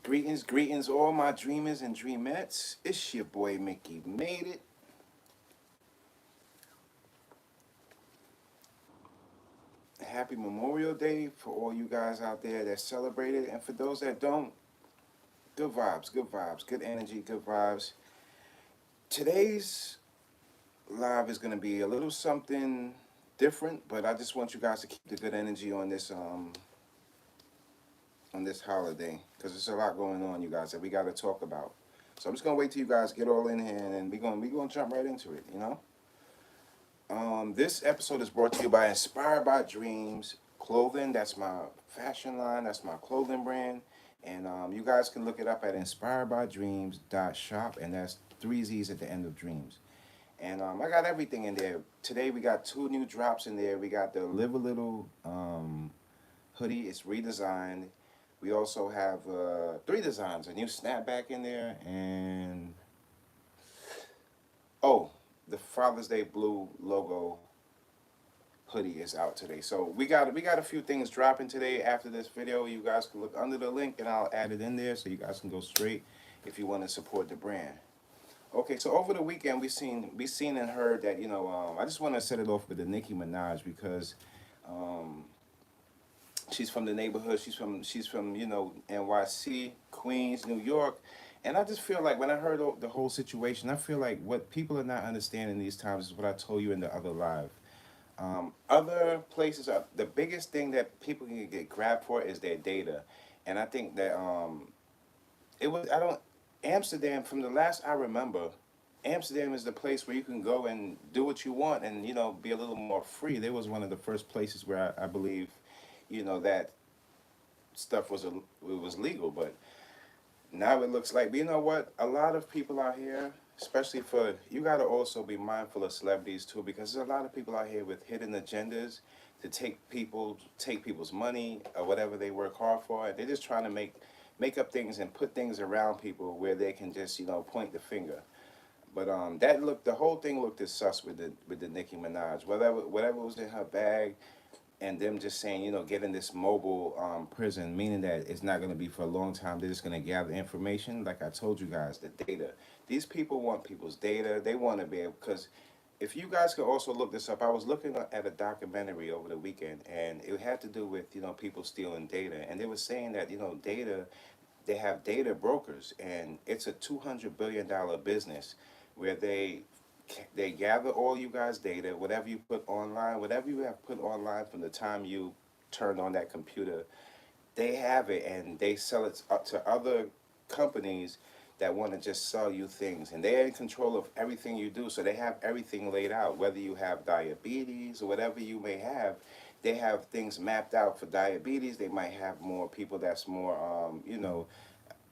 Greetings, all my dreamers and dreamettes. It's your boy Mickey made it. Happy Memorial Day for all you guys out there that celebrate it, and for those that don't, good energy, good vibes. Today's live is gonna be a little something different, but I just want you guys to keep the good energy on this holiday because there's a lot going on, you guys, that we got to talk about. So I'm just gonna wait till you guys get all in here, and we gonna jump right into it. This episode is brought to you by Inspired by Dreams Clothing. That's my fashion line. That's my clothing brand. And you guys can look it up at inspiredbydreams.shop, and that's three Z's at the end of dreams. And I got everything in there. Today we got two new drops in there. We got the Live a Little hoodie. It's redesigned. We also have three designs. A new snapback in there, and oh, the Father's Day blue logo hoodie is out today. So we got a few things dropping today after this video. You guys can look under the link and I'll add it in there so you guys can go straight if you want to support the brand. Okay, so over the weekend we seen and heard that I just want to set it off with the Nicki Minaj because she's from the neighborhood. She's from NYC, Queens, New York. And I just feel like when I heard the whole situation, I feel like what people are not understanding these times is what I told you in the other live. Other places are the biggest thing that people can get grabbed for is their data, and I think that it was I don't Amsterdam from the last I remember. Amsterdam is the place where you can go and do what you want and be a little more free. There was one of the first places where I believe that stuff was legal, but now it looks like, but you know what? A lot of people out here, especially for, you got to also be mindful of celebrities too, because there's a lot of people out here with hidden agendas to take people's money or whatever they work hard for. They're just trying to make up things and put things around people where they can just point the finger. But the whole thing looked as sus with the Nicki Minaj. Whatever was in her bag, and them just saying, get in this mobile prison, meaning that it's not going to be for a long time. They're just going to gather information. Like I told you guys, the data. These people want people's data. They want to be able, because if you guys could also look this up, I was looking at a documentary over the weekend, and it had to do with, people stealing data. And they were saying that, data, they have data brokers, and it's a $200 billion business where they gather all you guys' data, whatever you put online, whatever you have put online from the time you turned on that computer, they have it and they sell it up to other companies that want to just sell you things. And they're in control of everything you do, so they have everything laid out. Whether you have diabetes or whatever you may have, they have things mapped out for diabetes. They might have more people that's more,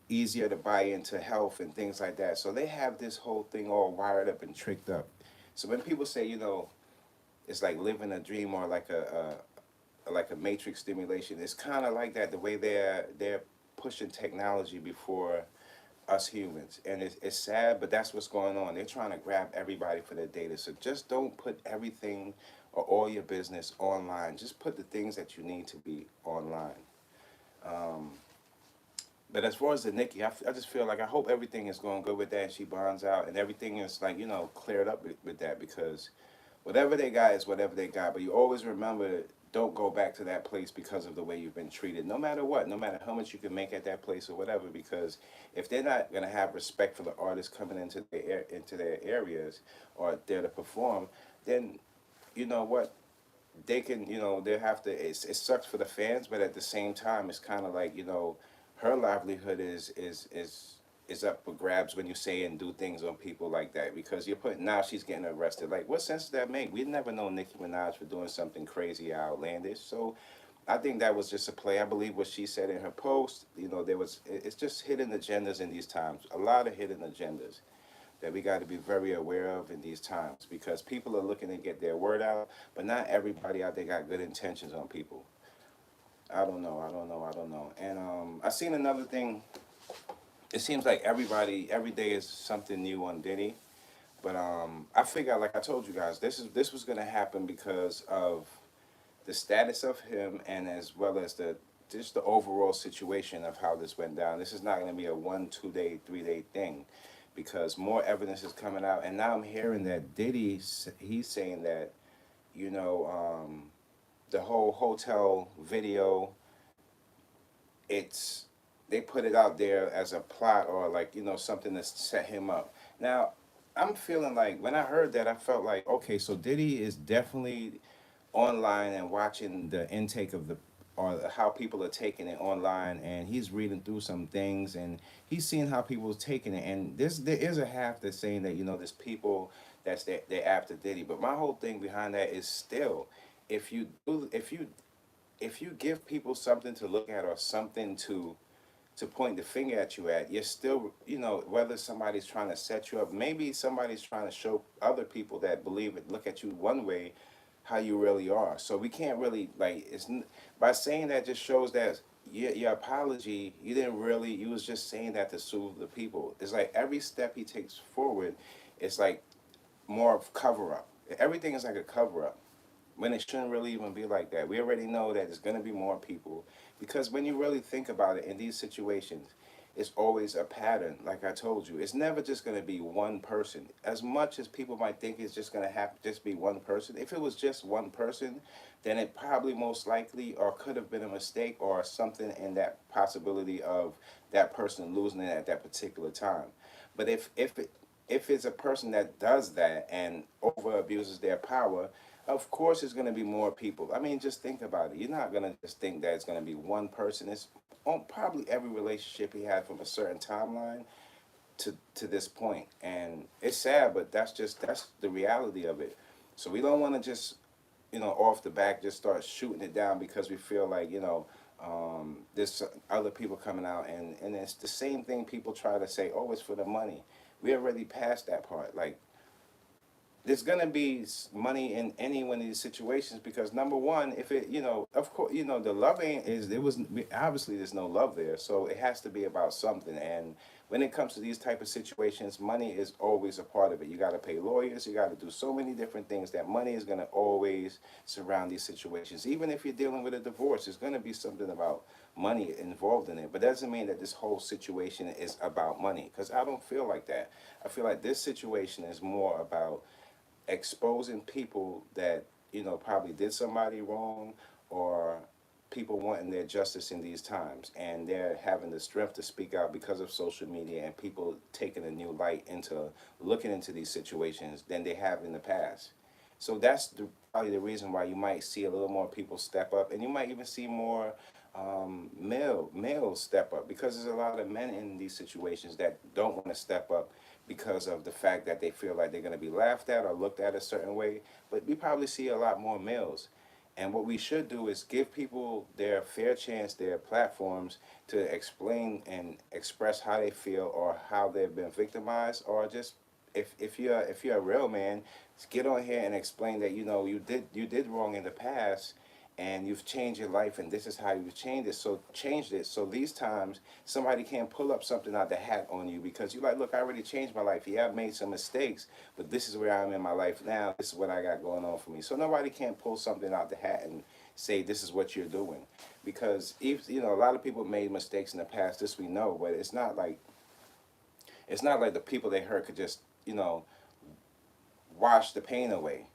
easier to buy into health and things like that. So they have this whole thing all wired up and tricked up. So when people say, it's like living a dream or like a matrix stimulation, it's kind of like that. The way they're pushing technology before us humans, and it's sad, but that's what's going on. They're trying to grab everybody for their data. So just don't put everything or all your business online. Just put the things that you need to be online. But as far as the Nikki, I just feel like I hope everything is going good with that and she bonds out and everything is like, cleared up with that, because whatever they got is whatever they got. But you always remember, don't go back to that place because of the way you've been treated, no matter what, no matter how much you can make at that place or whatever, because if they're not going to have respect for the artists coming into their areas or there to perform, then you know what? They can, they have to, it sucks for the fans, but at the same time, it's kind of like, her livelihood is up for grabs when you say and do things on people like that, because you're putting, now she's getting arrested. Like, what sense does that make? We've never known Nicki Minaj for doing something crazy or outlandish. So I think that was just a play. I believe what she said in her post, it's just hidden agendas in these times. A lot of hidden agendas that we got to be very aware of in these times, because people are looking to get their word out, but not everybody out there got good intentions on people. I don't know. And I seen another thing. It seems like every day is something new on Diddy. But I figured, like I told you guys, this was gonna happen because of the status of him, and as well as the just the overall situation of how this went down. This is not going to be a 1, 2 day, 3 day thing, because more evidence is coming out, and now I'm hearing that Diddy, he's saying that, you know, the whole hotel video, it's they put it out there as a plot, or like, something to set him up. Now, I'm feeling like when I heard that, I felt like, okay, so Diddy is definitely online and watching the intake of the, or how people are taking it online, and he's reading through some things, and he's seeing how people are taking it. And there is a half that's saying that, there's people they're after Diddy. But my whole thing behind that is still, if you do if you give people something to look at, or something to point the finger at you at, you're still, whether somebody's trying to set you up, maybe somebody's trying to show other people that believe it, look at you one way, how you really are. So we can't really, like, by saying that just shows that your apology, you was just saying that to soothe the people. It's like every step he takes forward, it's like more of cover up. Everything is like a cover up, when it shouldn't really even be like that. We already know that there's going to be more people, because when you really think about it, in these situations, it's always a pattern. Like I told you, it's never just going to be one person. As much as people might think it's just going to have just be one person, if it was just one person, then it probably most likely, or could have been a mistake, or something in that possibility of that person losing it at that particular time. But if it's a person that does that and over abuses their power, of course it's going to be more people. I mean, just think about it. You're not going to just think that it's going to be one person. It's on probably every relationship he had from a certain timeline to this point. And it's sad, but that's the reality of it. So we don't want to just, off the back just start shooting it down, because we feel like, there's other people coming out, and it's the same thing people try to say, oh, it's for the money. We already passed that part. Like, there's gonna be money in any one of these situations, because number one, if it, of course, the love ain't is there was obviously there's no love there, so it has to be about something. And when it comes to these type of situations, money is always a part of it. You got to pay lawyers, you got to do so many different things, that money is gonna always surround these situations. Even if you're dealing with a divorce, there's gonna be something about money involved in it. But that doesn't mean that this whole situation is about money, because I don't feel like that. I feel like this situation is more about exposing people that, probably did somebody wrong, or people wanting their justice in these times, and they're having the strength to speak out because of social media, and people taking a new light into looking into these situations than they have in the past. So that's probably the reason why you might see a little more people step up, and you might even see more males step up, because there's a lot of men in these situations that don't want to step up, because of the fact that they feel like they're going to be laughed at or looked at a certain way. But we probably see a lot more males. And what we should do is give people their fair chance, their platforms, to explain and express how they feel, or how they've been victimized, or just, if you're a real man, get on here and explain that, you did wrong in the past, and you've changed your life, and this is how you've changed it. So these times, somebody can't pull up something out the hat on you, because you're like, look, I already changed my life. Yeah, I've made some mistakes, but this is where I'm in my life now. This is what I got going on for me. So nobody can pull something out the hat and say this is what you're doing, because if a lot of people made mistakes in the past. This we know, but it's not like the people they hurt could just wash the pain away.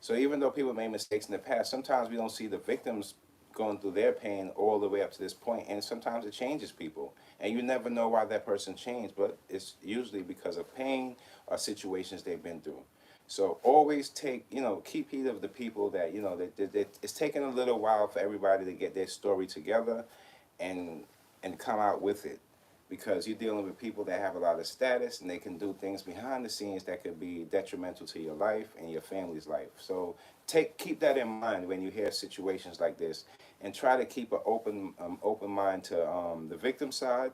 So even though people made mistakes in the past, sometimes we don't see the victims going through their pain all the way up to this point, and sometimes it changes people, and you never know why that person changed, but it's usually because of pain or situations they've been through. So always keep heed of the people that that it's taking a little while for everybody to get their story together, and come out with it, because you're dealing with people that have a lot of status, and they can do things behind the scenes that could be detrimental to your life and your family's life. So keep that in mind when you hear situations like this, and try to keep an open mind to the victim side,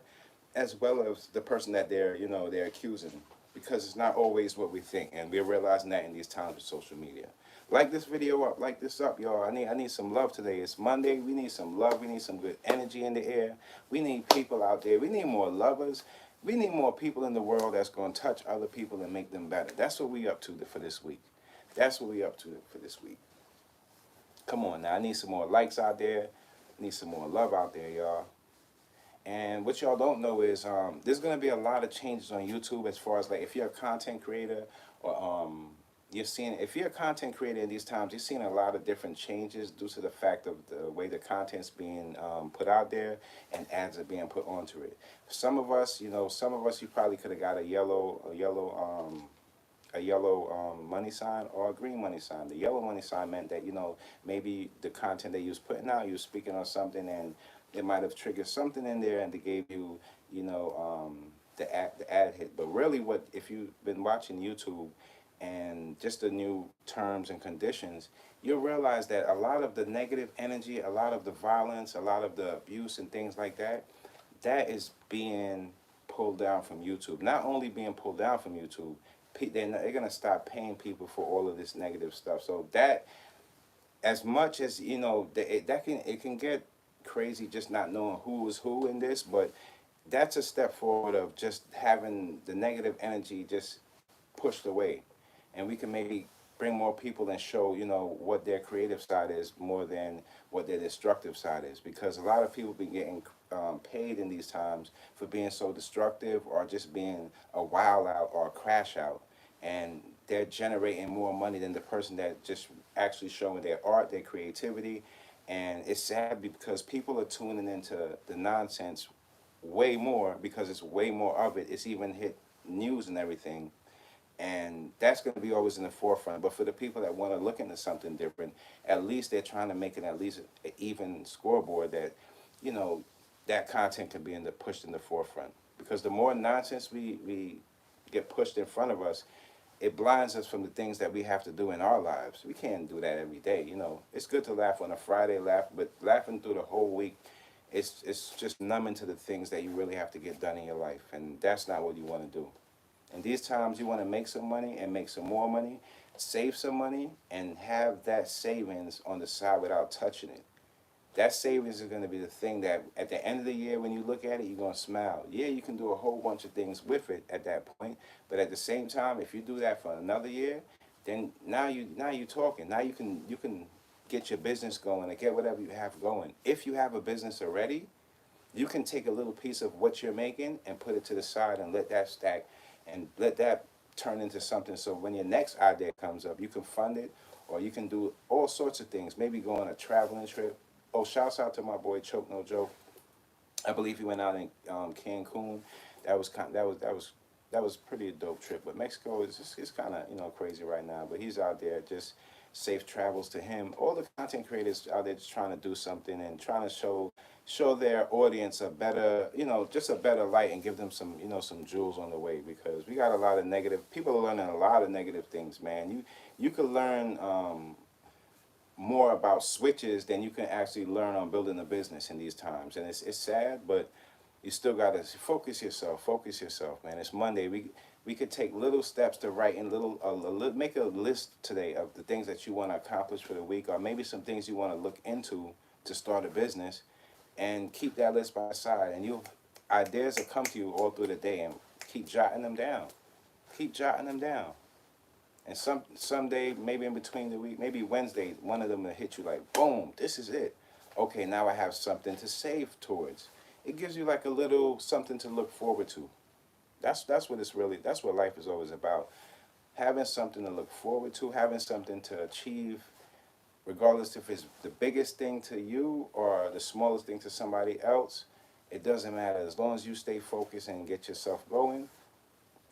as well as the person that they're accusing, because it's not always what we think, and we're realizing that in these times with social media. Like this video up, like this up, y'all. I need some love today. It's Monday. We need some love. We need some good energy in the air. We need people out there. We need more lovers. We need more people in the world that's going to touch other people and make them better. That's what we up to for this week. That's what we up to for this week. Come on now. I need some more likes out there. Need some more love out there, y'all. And what y'all don't know is there's gonna be a lot of changes on YouTube as far as like if you're a content creator or you're seeing if you're a content creator in these times, you're seeing a lot of different changes due to the fact of the way the content's being put out there and ads are being put onto it. Some of us, some of us you probably could have got a yellow money sign or a green money sign. The yellow money sign meant that maybe the content that you was putting out, you was speaking on something, and it might have triggered something in there, and they gave you the ad hit. But really, what if you've been watching YouTube and just the new terms and conditions, you'll realize that a lot of the negative energy, a lot of the violence, a lot of the abuse and things like that, that is being pulled down from YouTube. Not only being pulled down from YouTube, they're gonna stop paying people for all of this negative stuff. So that, as much as it can get crazy just not knowing who is who in this, but that's a step forward of just having the negative energy just pushed away, and we can maybe bring more people and show what their creative side is more than what their destructive side is, because a lot of people be getting paid in these times for being so destructive or just being a wild out or a crash out, and they're generating more money than the person that just actually showing their art, their creativity. And it's sad because people are tuning into the nonsense way more because it's way more of it. It's even hit news and everything, and that's going to be always in the forefront. But for the people that want to look into something different, at least they're trying to make it at least an even scoreboard that that content can be pushed in the forefront, because the more nonsense we get pushed in front of us, it blinds us from the things that we have to do in our lives. We can't do that every day. It's good to laugh on a Friday, but laughing through the whole week, it's just numbing to the things that you really have to get done in your life, and that's not what you want to do. In these times, you want to make some money and make some more money, save some money, and have that savings on the side without touching it. That savings is going to be the thing that at the end of the year, when you look at it, you're going to smile. Yeah, you can do a whole bunch of things with it at that point, but at the same time, if you do that for another year, then now you talking. Now you can get your business going and get whatever you have going. If you have a business already, you can take a little piece of what you're making and put it to the side and let that stack and let that turn into something. So when your next idea comes up, you can fund it, or you can do all sorts of things. Maybe go on a traveling trip. Oh, shouts out to my boy Choke No Joke. I believe he went out in Cancun. That was pretty a dope trip. But Mexico is just, it's kind of crazy right now. But he's out there, just safe travels to him. All the content creators out there just trying to do something and trying to show their audience a better, just a better light, and give them some jewels on the way, because we got a lot of negative people are learning a lot of negative things, man. You could learn more about switches than you can actually learn on building a business in these times. And it's sad, but you still gotta focus yourself, man. It's Monday. We could take little steps to write in make a list today of the things that you want to accomplish for the week, or maybe some things you want to look into to start a business, and keep that list by the side, and ideas will come to you all through the day, and keep jotting them down. Keep jotting them down. And someday, maybe in between the week, maybe Wednesday, one of them will hit you like, boom, this is it. Okay, now I have something to save towards. It gives you like a little something to look forward to. That's what life is always about. Having something to look forward to, having something to achieve, regardless if it's the biggest thing to you or the smallest thing to somebody else. It doesn't matter. As long as you stay focused and get yourself going,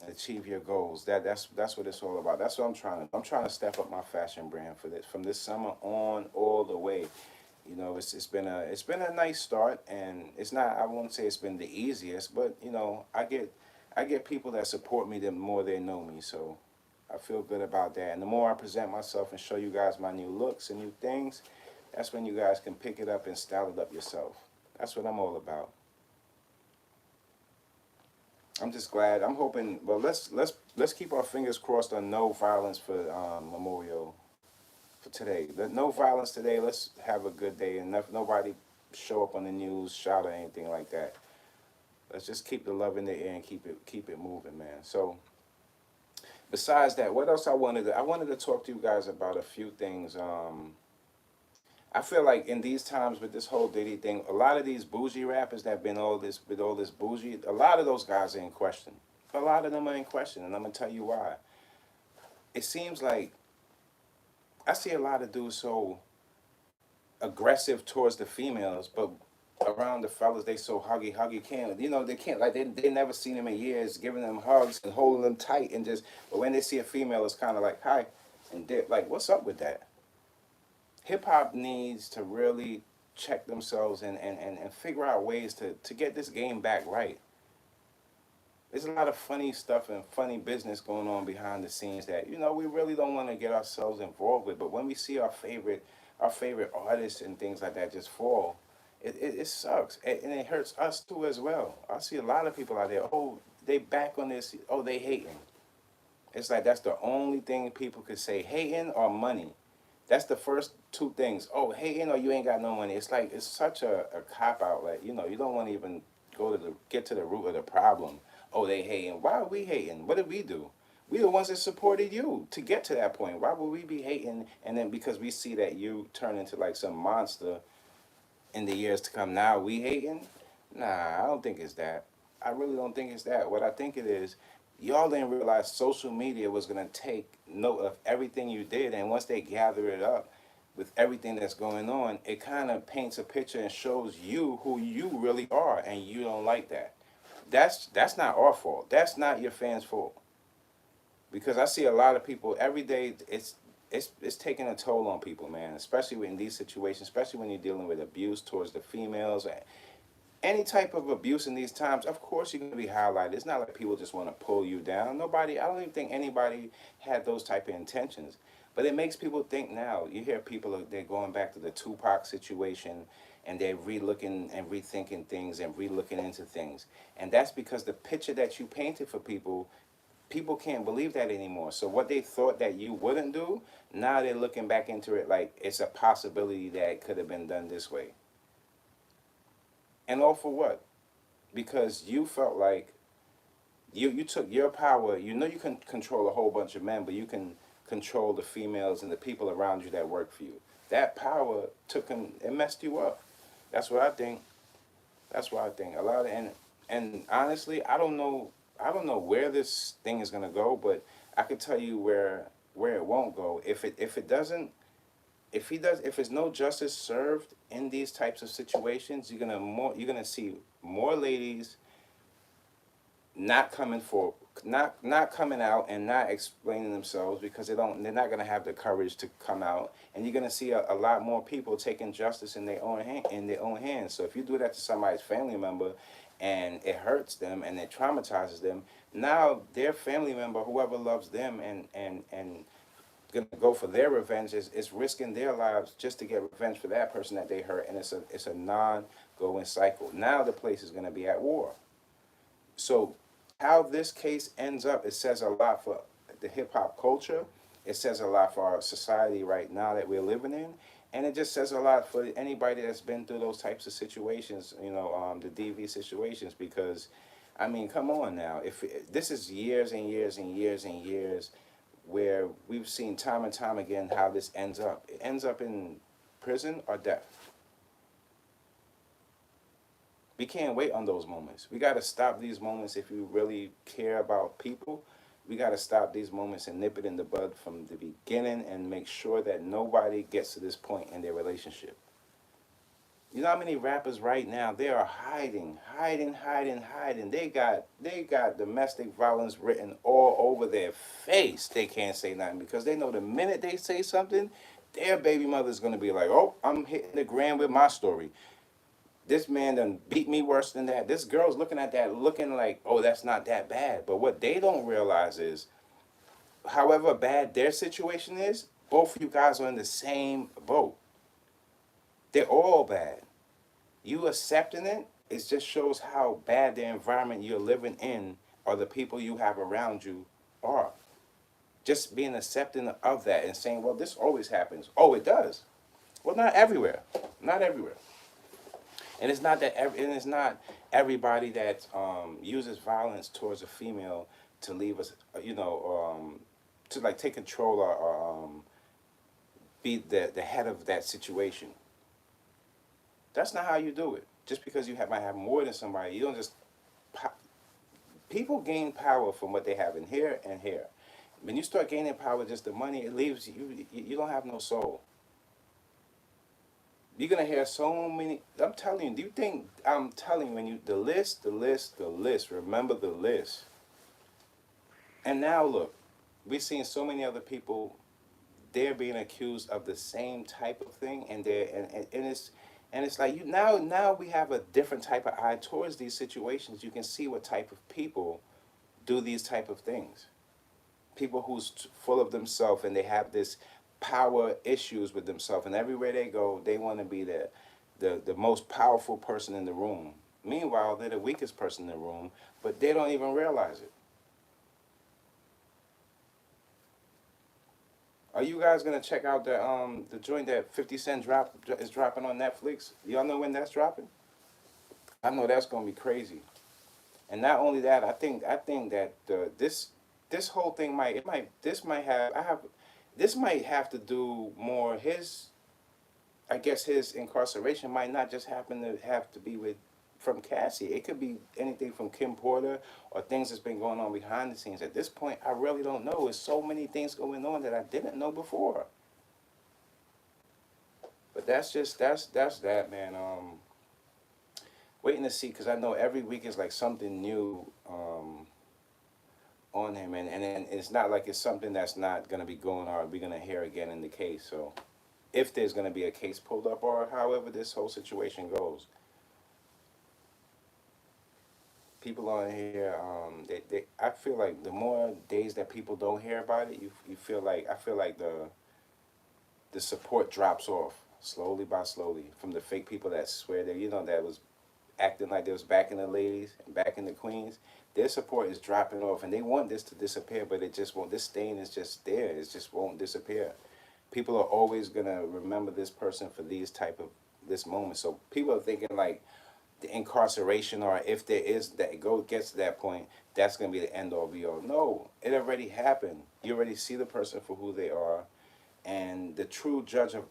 achieve your goals. That's what it's all about. That's what I'm trying to step up my fashion brand for this, from this summer on all the way. It's been a nice start, and it's not, I won't say it's been the easiest, but I get people that support me, the more they know me. So I feel good about that. And the more I present myself and show you guys my new looks and new things, that's when you guys can pick it up and style it up yourself. That's what I'm all about. I'm just glad. I'm hoping. Well, let's keep our fingers crossed on no violence for Memorial for today. No violence today. Let's have a good day, and nobody show up on the news, shout or anything like that. Let's just keep the love in the air and keep it moving, man. So besides that, what else I wanted to talk to you guys about a few things. I feel like in these times with this whole Diddy thing, a lot of these bougie rappers that been all this with all this bougie, a lot of those guys are in question. A lot of them are in question, and I'm gonna tell you why. It seems like I see a lot of dudes so aggressive towards the females, but around the fellas they so huggy can't, they can't, like they never seen them in years, giving them hugs and holding them tight, and just, but when they see a female it's kind of like hi, and they're like, what's up with that? Hip hop needs to really check themselves and figure out ways to get this game back right. There's a lot of funny stuff and funny business going on behind the scenes that we really don't want to get ourselves involved with. But when we see our favorite artists and things like that just fall, it sucks, and it hurts us too as well. I see a lot of people out there. Oh, they back on this. Oh, they hating. It's like that's the only thing people could say: hating or money. That's the first two things. Oh, hating or you ain't got no money. It's like it's such a cop out. Like you don't want to even get to the root of the problem. Oh, they hating. Why are we hating? What did we do? We the ones that supported you to get to that point. Why would we be hating? And then because we see that you turn into like some monster in the years to come, now we hating? Nah, I don't think it's that. I really don't think it's that. What I think it is, y'all didn't realize social media was gonna take note of everything you did, and once they gather it up with everything that's going on, it kind of paints a picture and shows you who you really are, and you don't like that. That's not our fault. That's not your fans' fault. Because I see a lot of people every day. It's taking a toll on people, man. Especially in these situations, especially when you're dealing with abuse towards the females, any type of abuse in these times. Of course, you're gonna be highlighted. It's not like people just want to pull you down. Nobody. I don't even think anybody had those type of intentions. But it makes people think now. You hear people they're going back to the Tupac situation, and they're relooking and rethinking things and relooking into things. And that's because the picture that you painted for people can't believe that anymore. So what they thought that you wouldn't do, now they're looking back into it like it's a possibility that it could have been done this way. And all for what? Because you felt like you took your power. You can control a whole bunch of men, but you can control the females and the people around you that work for you. That power took and it messed you up. That's what I think. That's what I think. A lot of and honestly, I don't know where this thing is gonna go, but I could tell you where it won't go. If it doesn't, if it's no justice served in these types of situations, you're gonna see more ladies not coming for not coming out and not explaining themselves because they're not going to have the courage to come out, and you're going to see a lot more people taking justice in their own hands. So if you do that to somebody's family member and it hurts them and it traumatizes them, now their family member, whoever loves them and gonna go for their revenge, is risking their lives just to get revenge for that person that they hurt, and it's a non-going cycle. Now the place is going to be at war. So how this case ends up, it says a lot for the hip hop culture. It says a lot for our society right now that we're living in, and it just says a lot for anybody that's been through those types of situations. The DV situations. Because, I mean, come on now. If this is years and years and years and years, where we've seen time and time again how this ends up. It ends up in prison or death. We can't wait on those moments. We got to stop these moments if you really care about people. We got to stop these moments and nip it in the bud from the beginning and make sure that nobody gets to this point in their relationship. You know how many rappers right now, they are hiding, hiding, hiding, hiding. They got domestic violence written all over their face. They can't say nothing because they know the minute they say something, their baby mother's gonna be like, "Oh, I'm hitting the ground with my story. This man done beat me worse than that." This girl's looking at that, looking like, "Oh, that's not that bad." But what they don't realize is, however bad their situation is, both of you guys are in the same boat. They're all bad. You accepting it just shows how bad the environment you're living in or the people you have around you are. Just being accepting of that and saying, well, this always happens. Oh, it does. Well, not everywhere. Not everywhere. And it's not everybody that uses violence towards a female to leave us, to like take control or be the head of that situation. That's not how you do it. Just because you might have more than somebody, you don't just. People gain power from what they have in here and here. When you start gaining power, just the money, it leaves you. You don't have no soul. You're gonna hear so many. I'm telling you. Do you think I'm telling you when you the list, the list, the list? Remember the list. And now look, we're seeing so many other people. They're being accused of the same type of thing, and it's like you now we have a different type of eye towards these situations. You can see what type of people do these type of things. People who's full of themselves and they have this power issues with themselves, and everywhere they go they want to be the most powerful person in the room. Meanwhile they're the weakest person in the room, but they don't even realize it. Are you guys gonna check out the joint that 50 Cent is dropping on Netflix? Y'all know when that's dropping? I know that's gonna be crazy. And not only that, I think that this whole thing might this might have I have this might have to do more his. I guess his incarceration might not just happen to have to be with from Cassie. It could be anything from Kim Porter or things that's been going on behind the scenes. At this point, I really don't know. There's so many things going on that I didn't know before. But that's that, man. Waiting to see because I know every week is like something new on him, and it's not like it's something that's not gonna be going or we're gonna hear again in the case. So if there's gonna be a case pulled up or however this whole situation goes, people on here, I feel like the more days that people don't hear about it, you feel like I feel like the support drops off slowly by slowly from the fake people that swear that that was acting like they was back in the ladies and back in the queens. Their support is dropping off, and they want this to disappear, but it just won't. This stain is just there. It just won't disappear. People are always gonna remember this person for these type of this moment. So people are thinking like the incarceration, or if there is that gets to that point, that's gonna be the end all be all. No, it already happened. You already see the person for who they are, and the true judge of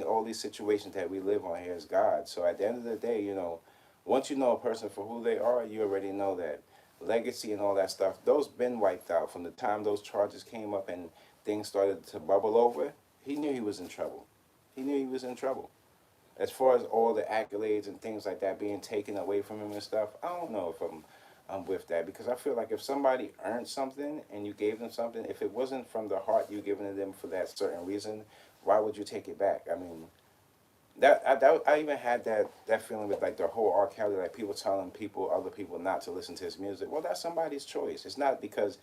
all these situations that we live on here is God. So at the end of the day, once you know a person for who they are, you already know that legacy and all that stuff, those been wiped out from the time those charges came up and things started to bubble over. He knew he was in trouble. He knew he was in trouble. As far as all the accolades and things like that being taken away from him and stuff, I don't know if I'm with that, because I feel like if somebody earned something and you gave them something, if it wasn't from the heart you giving it them for that certain reason, why would you take it back? I mean, I even had that feeling with like the whole R. Kelly, like people telling other people not to listen to his music. Well, that's somebody's choice. It's not because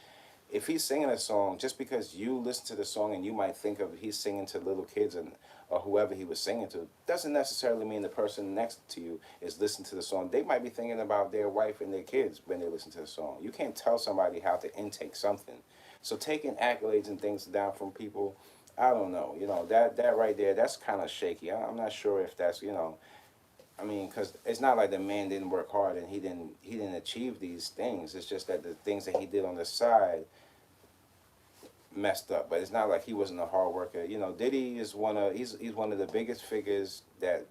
if he's singing a song, just because you listen to the song and you might think of he's singing to little kids and or whoever he was singing to, doesn't necessarily mean the person next to you is listening to the song. They might be thinking about their wife and their kids when they listen to the song. You can't tell somebody how to intake something. So taking accolades and things down from people, I don't know. That right there, that's kind of shaky. I'm not sure if that's I mean, because it's not like the man didn't work hard and he didn't achieve these things. It's just that the things that he did on the side messed up. But it's not like he wasn't a hard worker. Diddy is he's one of the biggest figures that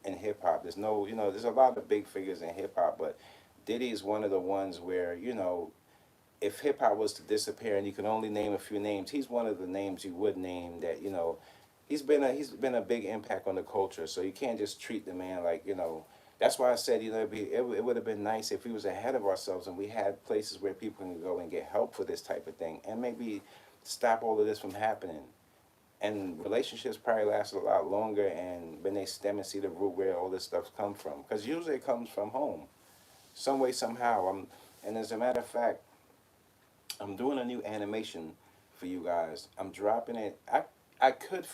in hip hop. There's a lot of big figures in hip hop, but Diddy is one of the ones where if hip hop was to disappear and you could only name a few names, he's one of the names you would name that he's been a big impact on the culture. So you can't just treat the man like That's why I said it would have been nice if we was ahead of ourselves and we had places where people can go and get help for this type of thing and maybe stop all of this from happening. And relationships probably last a lot longer, and when they stem and see the root where all this stuff comes from, because usually it comes from home, some way somehow. And as a matter of fact, I'm doing a new animation for you guys. I'm dropping it. I could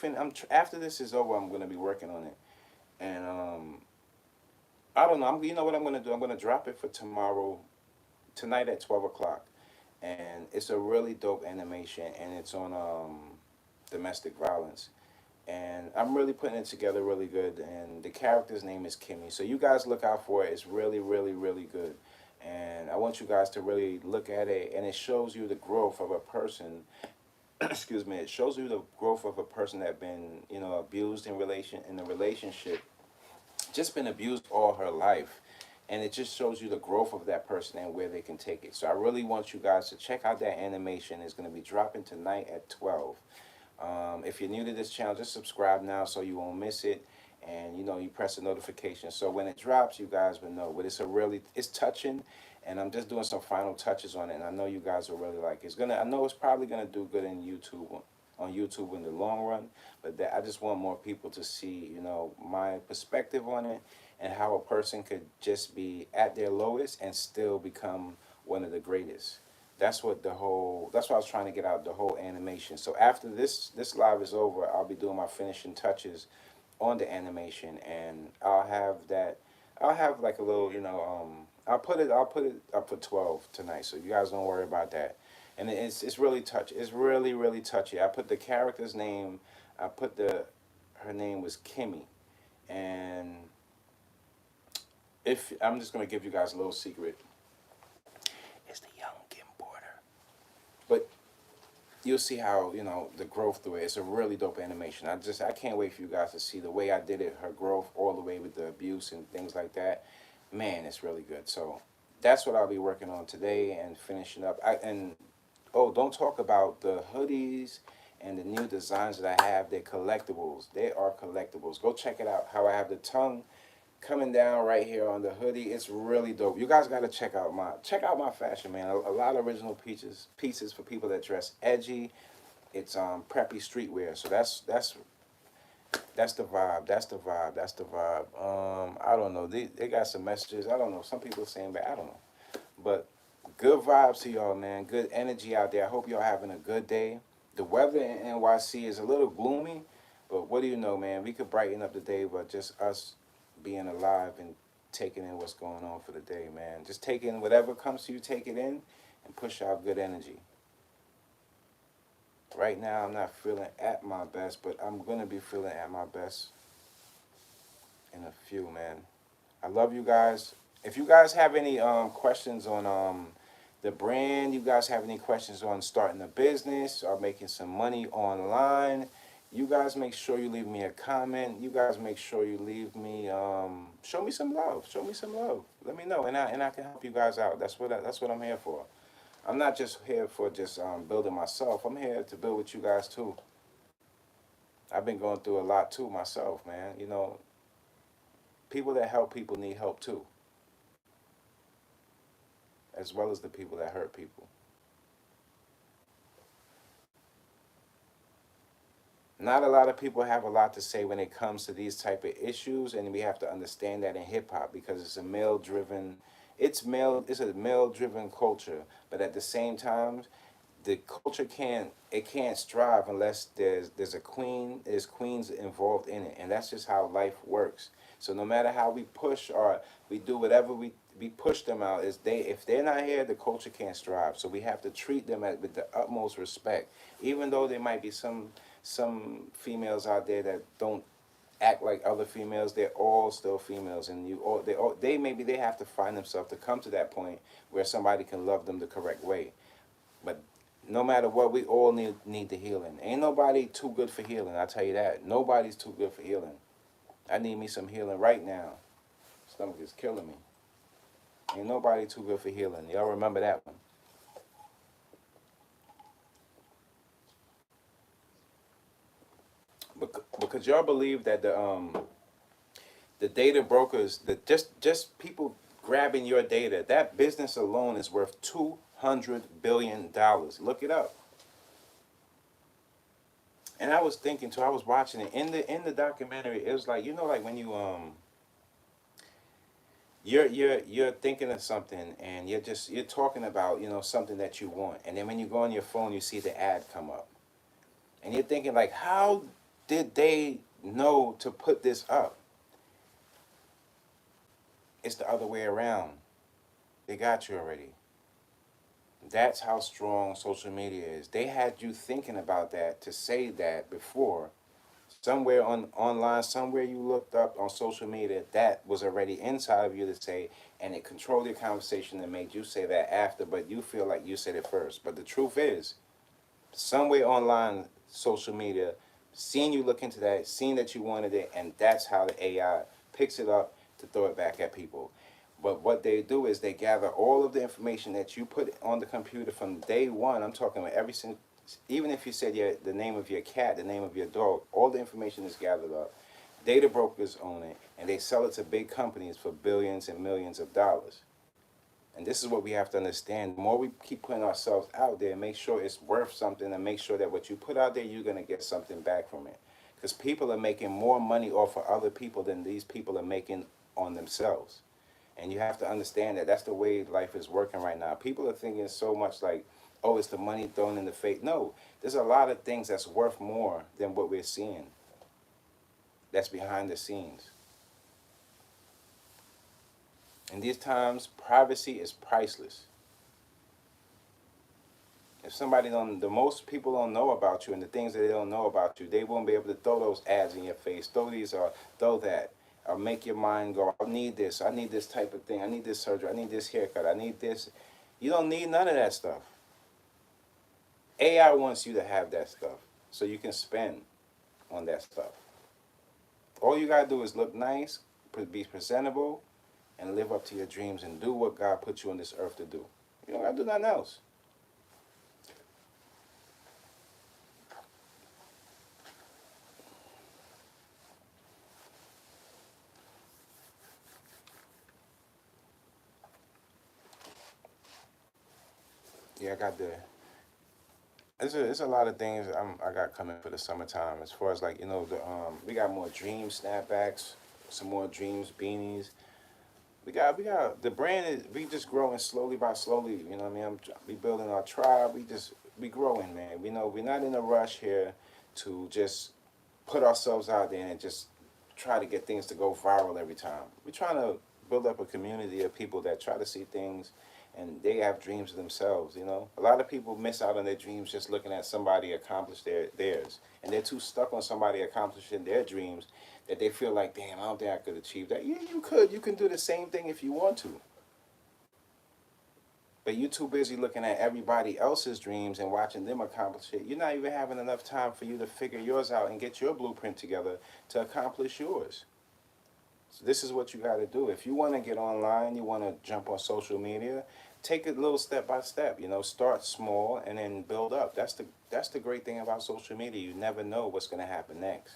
after this is over. I'm gonna be working on it, and I don't know. You know what I'm gonna do? I'm gonna drop it for tonight at 12 o'clock, and it's a really dope animation, and it's on domestic violence, and I'm really putting it together really good. And the character's name is Kimmy, so you guys look out for it. It's really, really, really good. And I want you guys to really look at it, and it shows you the growth of a person. Excuse me. It shows you the growth of a person that been, abused in a relationship, just been abused all her life. And it just shows you the growth of that person and where they can take it. So I really want you guys to check out that animation. It's going to be dropping tonight at 12. If you're new to this channel, just subscribe now so you won't miss it. And you know, you press the notification. So when it drops, you guys will know. But it's touching. And I'm just doing some final touches on it. And I know you guys will really like it. I know it's probably going to do good in YouTube, on YouTube in the long run. But I just want more people to see, you know, my perspective on it and how a person could just be at their lowest and still become one of the greatest. That's what I was trying to get out, the whole animation. So after this live is over, I'll be doing my finishing touches on the animation, and I'll have like a little, you know, I'll put it up for 12 tonight, so you guys don't worry about that. And it's really touchy. It's really really touchy. I put the character's name. I put the Her name was Kimmy, and if I'm just gonna give you guys a little secret, it's the young Kim Porter. But you'll see how, you know, the growth through it. It's a really dope animation. I can't wait for you guys to see the way I did it, her growth all the way with the abuse and things like that. Man, it's really good. So that's what I'll be working on today and finishing up. And oh, don't talk about the hoodies and the new designs that I have. They're collectibles. They are collectibles. Go check it out. How I have the tongue coming down right here on the hoodie. It's really dope. You guys got to check out my fashion, man. A lot of original pieces for people that dress edgy. It's preppy streetwear. So that's the vibe. That's the vibe. That's the vibe. I don't know. They got some messages. I don't know. Some people are saying, but I don't know. But good vibes to y'all, man. Good energy out there. I hope y'all having a good day. The weather in NYC is a little gloomy, but what do you know, man? We could brighten up the day, but just us being alive and taking in what's going on for the day, man. Just take in whatever comes to you, take it in, and push out good energy. Right now, I'm not feeling at my best, but I'm going to be feeling at my best in a few, man. I love you guys. If you guys have any questions on the brand, you guys have any questions on starting a business or making some money online, you guys make sure you leave me a comment. You guys make sure you leave me, show me some love. Show me some love. Let me know, and I can help you guys out. That's what I'm here for. I'm not just here for just building myself. I'm here to build with you guys too. I've been going through a lot too myself, man. You know, people that help people need help too, as well as the people that hurt people. Not a lot of people have a lot to say when it comes to these type of issues, and we have to understand that in hip hop because it's a male driven culture, but at the same time, the culture can't strive unless there's queens involved in it, and that's just how life works. So no matter how we push or we do whatever we push them out, is they if they're not here, the culture can't strive. So we have to treat them with the utmost respect, even though there might be some females out there that don't act like other females. They're all still females, and they maybe they have to find themselves to come to that point where somebody can love them the correct way. But no matter what, we all need the healing. Ain't nobody too good for healing. I tell you that. Nobody's too good for healing. I need me some healing right now. Stomach is killing me. Ain't nobody too good for healing. Y'all remember that one. Because y'all believe that the data brokers, that just people grabbing your data, that business alone is worth $200 billion. Look it up. And I was thinking too. I was watching it in the documentary. It was like, you know, like when you're thinking of something and you're talking about, you know, something that you want, and then when you go on your phone, you see the ad come up, and you're thinking like, how did they know to put this up? It's the other way around. They got you already. That's how strong social media is. They had you thinking about that to say that before. Somewhere online, somewhere you looked up on social media, that was already inside of you to say, and it controlled your conversation and made you say that after, but you feel like you said it first. But the truth is, somewhere online, social media, seeing you look into that, seeing that you wanted it, and that's how the AI picks it up to throw it back at people. But what they do is they gather all of the information that you put on the computer from day one. I'm talking about every single, even if you said the name of your cat, the name of your dog, all the information is gathered up. Data brokers own it, and they sell it to big companies for billions and millions of dollars. And this is what we have to understand. The more we keep putting ourselves out there, make sure it's worth something, and make sure that what you put out there, you're going to get something back from it. Because people are making more money off of other people than these people are making on themselves. And you have to understand that that's the way life is working right now. People are thinking so much like, oh, it's the money thrown in the face. No, there's a lot of things that's worth more than what we're seeing. That's behind the scenes. In these times, privacy is priceless. If somebody don't, the most people don't know about you and the things that they don't know about you, they won't be able to throw those ads in your face, throw these or throw that, or make your mind go, I need this type of thing, I need this surgery, I need this haircut, I need this. You don't need none of that stuff. AI wants you to have that stuff so you can spend on that stuff. All you gotta do is look nice, be presentable, and live up to your dreams and do what God put you on this earth to do. You don't gotta do nothing else. Yeah, I got the. It's a lot of things I got coming for the summertime. As far as like we got more dream snapbacks, some more dreams beanies. We got the brand is we just growing slowly by slowly. You know what I mean? We building our tribe. We growing, man. We know we're not in a rush here to just put ourselves out there and just try to get things to go viral every time. We're trying to build up a community of people that try to see things and they have dreams of themselves, you know. A lot of people miss out on their dreams just looking at somebody accomplish theirs. And they're too stuck on somebody accomplishing their dreams that they feel like, damn, I don't think I could achieve that. Yeah, you could. You can do the same thing if you want to. But you're too busy looking at everybody else's dreams and watching them accomplish it. You're not even having enough time for you to figure yours out and get your blueprint together to accomplish yours. So this is what you got to do. If you want to get online, you want to jump on social media, take it a little step by step. You know, start small and then build up. That's the great thing about social media. You never know what's going to happen next.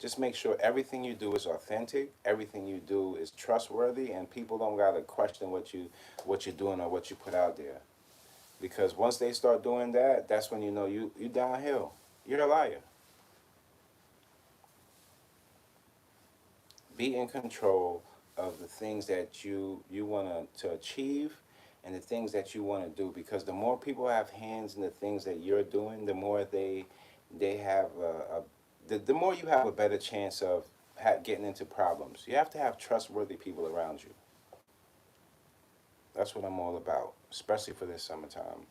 Just make sure everything you do is authentic, everything you do is trustworthy, and people don't gotta question what you're doing or what you put out there. Because once they start doing that, that's when you know you downhill. You're a liar. Be in control of the things that you want to achieve and the things that you want to do, because the more people have hands in the things that you're doing, the more they have the more you have a better chance of getting into problems. You have to have trustworthy people around you. That's what I'm all about, especially for this summertime.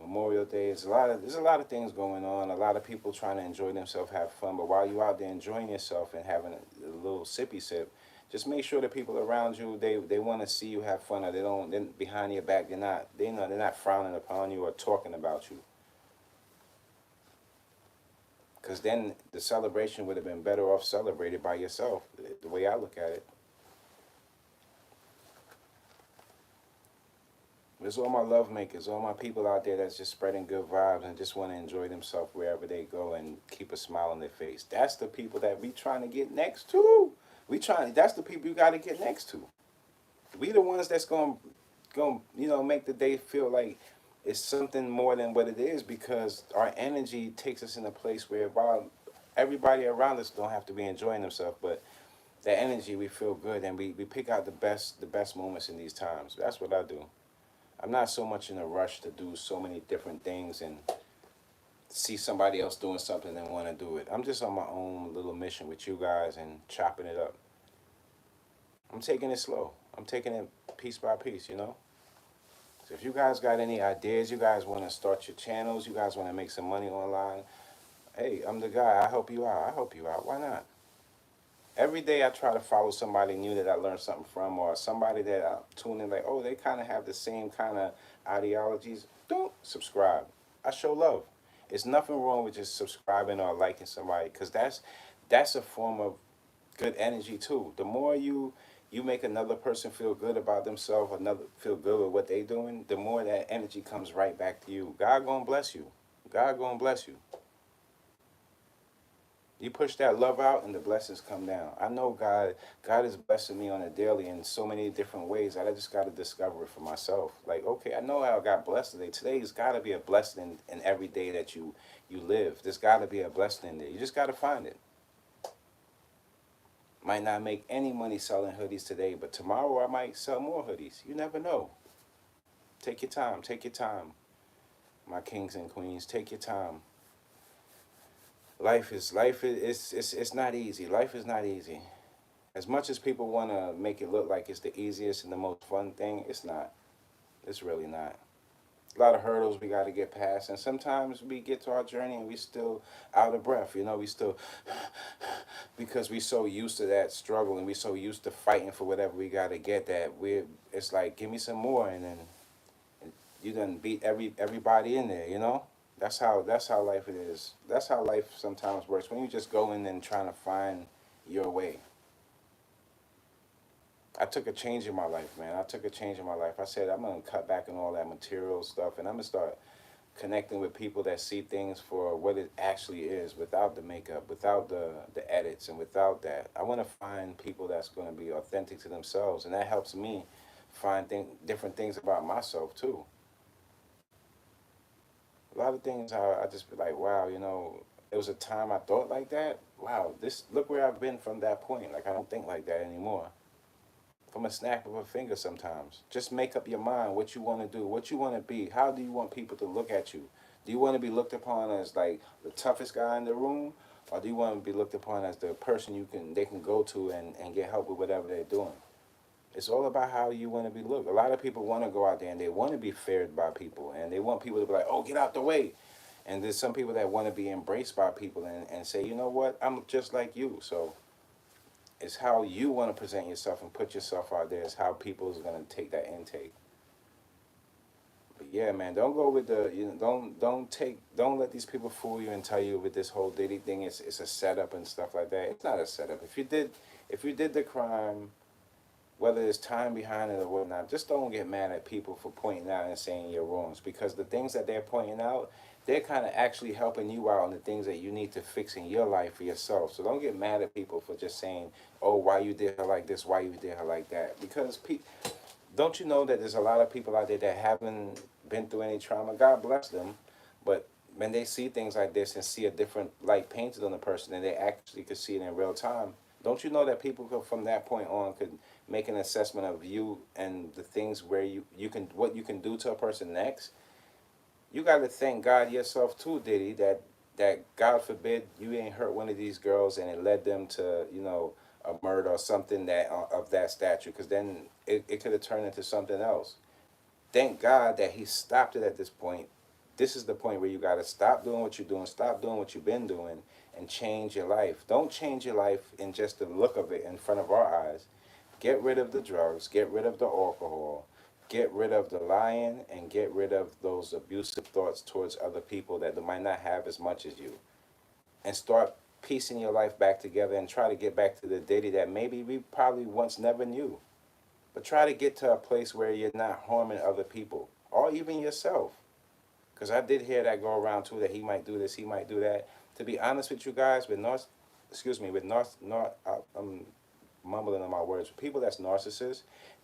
Memorial Day is there's a lot of things going on. A lot of people trying to enjoy themselves, have fun. But while you're out there enjoying yourself and having a little sippy sip, just make sure the people around you they want to see you have fun. Or they're behind your back. They're not frowning upon you or talking about you. Because then the celebration would have been better off celebrated by yourself, the way I look at it. There's all my love makers, all my people out there that's just spreading good vibes and just want to enjoy themselves wherever they go and keep a smile on their face. That's the people that we trying to get next to. That's the people you got to get next to. We the ones that's going make the day feel like it's something more than what it is, because our energy takes us in a place where while everybody around us don't have to be enjoying themselves, but that energy, we feel good and we pick out the best moments in these times. That's what I do. I'm not so much in a rush to do so many different things and see somebody else doing something and want to do it. I'm just on my own little mission with you guys and chopping it up. I'm taking it slow. I'm taking it piece by piece, you know? So if you guys got any ideas, you guys want to start your channels, you guys want to make some money online, hey, I'm the guy. I help you out. I help you out. Why not? Every day I try to follow somebody new that I learned something from, or somebody that I tune in like, oh, they kind of have the same kind of ideologies. Don't subscribe. I show love. It's nothing wrong with just subscribing or liking somebody, because that's a form of good energy too. The more you make another person feel good about themselves, another feel good with what they doing, the more that energy comes right back to you. God gonna bless you. God gonna bless you. You push that love out and the blessings come down. I know God is blessing me on a daily in so many different ways. I just gotta discover it for myself. Like, okay, I know how I got blessed today. Today's gotta be a blessing in every day that you live. There's gotta be a blessing in there. You just gotta find it. Might not make any money selling hoodies today, but tomorrow I might sell more hoodies. You never know. Take your time. Take your time. My kings and queens, take your time. Life is it's not easy. Life is not easy. As much as people want to make it look like it's the easiest and the most fun thing, it's not. It's really not. A lot of hurdles we got to get past, and sometimes we get to our journey and we still out of breath. You know, we still because we so used to that struggle and we so used to fighting for whatever we got to get that we it's like give me some more, and then you done beat everybody in there. You know, that's how life it is. That's how life sometimes works when you just go in and trying to find your way. I took a change in my life, man. I took a change in my life. I said I'm gonna cut back on all that material stuff, and I'm gonna start connecting with people that see things for what it actually is, without the makeup, without the edits, and without that. I want to find people that's gonna be authentic to themselves, and that helps me find different things about myself too. A lot of things I just be like, wow, you know, it was a time I thought like that. Wow, this look where I've been from that point. Like I don't think like that anymore. From a snap of a finger sometimes. Just make up your mind what you want to do, what you want to be. How do you want people to look at you? Do you want to be looked upon as like the toughest guy in the room? Or do you want to be looked upon as the person they can go to and get help with whatever they're doing? It's all about how you want to be looked. A lot of people want to go out there and they want to be feared by people, and they want people to be like, oh, get out the way. And there's some people that want to be embraced by people and say, you know what, I'm just like you. So it's how you want to present yourself and put yourself out there. It's how people is going to take that intake. But yeah, man, don't go with the don't let these people fool you and tell you with this whole Diddy thing it's a setup and stuff like that. It's not a setup. If you did the crime, whether there's time behind it or whatnot, just don't get mad at people for pointing out and saying you're wrongs, because the things that they're pointing out, they're kind of actually helping you out on the things that you need to fix in your life for yourself. So don't get mad at people for just saying, oh, why you did her like this, why you did her like that. Because don't you know that there's a lot of people out there that haven't been through any trauma? God bless them. But when they see things like this and see a different light painted on the person and they actually could see it in real time, don't you know that people from that point on could make an assessment of you and the things where you can what you can do to a person next? You got to thank God yourself too, Diddy, that God forbid you ain't hurt one of these girls and it led them to a murder or something that of that stature, because then it could have turned into something else. Thank God that he stopped it at this point. This is the point where you got to stop doing what you're doing, stop doing what you've been doing, and change your life. Don't change your life in just the look of it in front of our eyes. Get rid of the drugs, get rid of the alcohol, get rid of the lying, and get rid of those abusive thoughts towards other people that they might not have as much as you. And start piecing your life back together and try to get back to the Diddy that maybe we probably once never knew. But try to get to a place where you're not harming other people or even yourself. Because I did hear that go around too, that he might do this, he might do that. To be honest with you guys, I'm mumbling on my words. People that's narcissists,